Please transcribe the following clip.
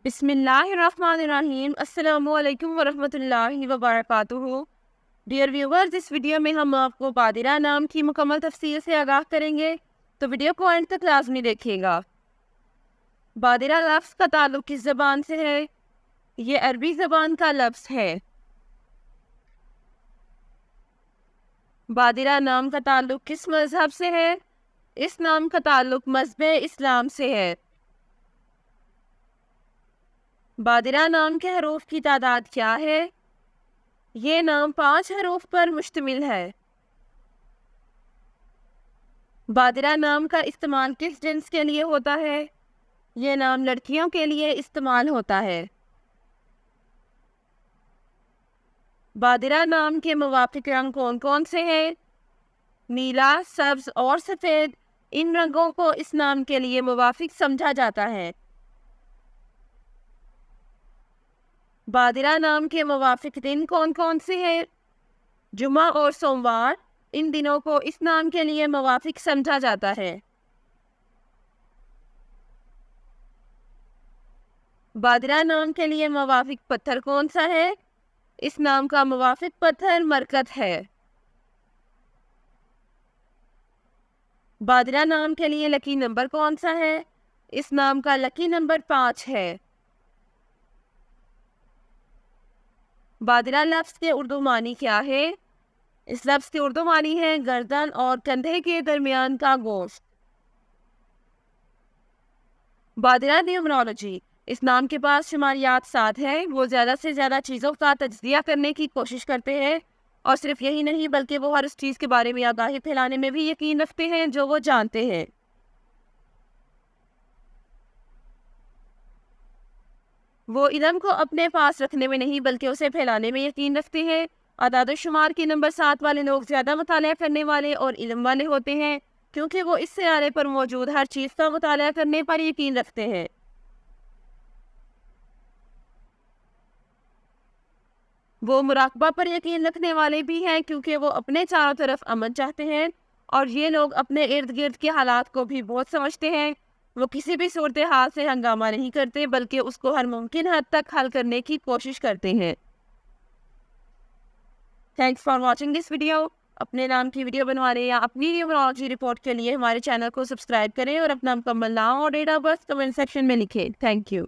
بسم اللہ الرحمن الرحیم۔ السلام علیکم ورحمۃ اللہ وبرکاتہ۔ ڈیئر ویورز، اس ویڈیو میں ہم آپ کو بادرہ نام کی مکمل تفصیل سے آگاہ کریں گے، تو ویڈیو کو اینڈ تک لازمی دیکھیے گا۔ بادرہ لفظ کا تعلق کس زبان سے ہے؟ یہ عربی زبان کا لفظ ہے۔ بادرہ نام کا تعلق کس مذہب سے ہے؟ اس نام کا تعلق مذہب اسلام سے ہے۔ بادرہ نام کے حروف کی تعداد کیا ہے؟ یہ نام 5 حروف پر مشتمل ہے۔ بادرہ نام کا استعمال کس جنس کے لیے ہوتا ہے؟ یہ نام لڑکیوں کے لیے استعمال ہوتا ہے۔ بادرہ نام کے موافق رنگ کون کون سے ہیں؟ نیلا، سبز اور سفید، ان رنگوں کو اس نام کے لیے موافق سمجھا جاتا ہے۔ بادرہ نام کے موافق دن کون کون سے ہیں؟ جمعہ اور سوموار، ان دنوں کو اس نام کے لیے موافق سمجھا جاتا ہے۔ بادرہ نام کے لیے موافق پتھر کون سا ہے؟ اس نام کا موافق پتھر مرکت ہے۔ بادرہ نام کے لیے لکی نمبر کون سا ہے؟ اس نام کا لکی نمبر 5 ہے۔ بادرہ لفظ کے اردو معنی کیا ہے؟ اس لفظ کے اردو معنی ہے گردن اور کندھے کے درمیان کا گوشت۔ بادرہ نیومرولوجی، اس نام کے پاس شماریات 7 ہے۔ وہ زیادہ سے زیادہ چیزوں کا تجزیہ کرنے کی کوشش کرتے ہیں، اور صرف یہی نہیں بلکہ وہ ہر اس چیز کے بارے میں آگاہی پھیلانے میں بھی یقین رکھتے ہیں جو وہ جانتے ہیں۔ وہ علم کو اپنے پاس رکھنے میں نہیں بلکہ اسے پھیلانے میں یقین رکھتے ہیں۔ اعداد و شمار کے نمبر 7 والے لوگ زیادہ مطالعہ کرنے والے اور علم والے ہوتے ہیں، کیونکہ وہ اس سیارے پر موجود ہر چیز کا مطالعہ کرنے پر یقین رکھتے ہیں۔ وہ مراقبہ پر یقین رکھنے والے بھی ہیں، کیونکہ وہ اپنے چاروں طرف امن چاہتے ہیں، اور یہ لوگ اپنے ارد گرد کے حالات کو بھی بہت سمجھتے ہیں۔ وہ کسی بھی صورتحال سے ہنگامہ نہیں کرتے بلکہ اس کو ہر ممکن حد تک حل کرنے کی کوشش کرتے ہیں۔ Thanks for watching this video. اپنے نام کی ویڈیو بنوانے یا اپنی نیومرولوجی رپورٹ کے لیے ہمارے چینل کو سبسکرائب کریں اور اپنا مکمل نام اور date of birth comment section میں لکھیں۔ Thank you.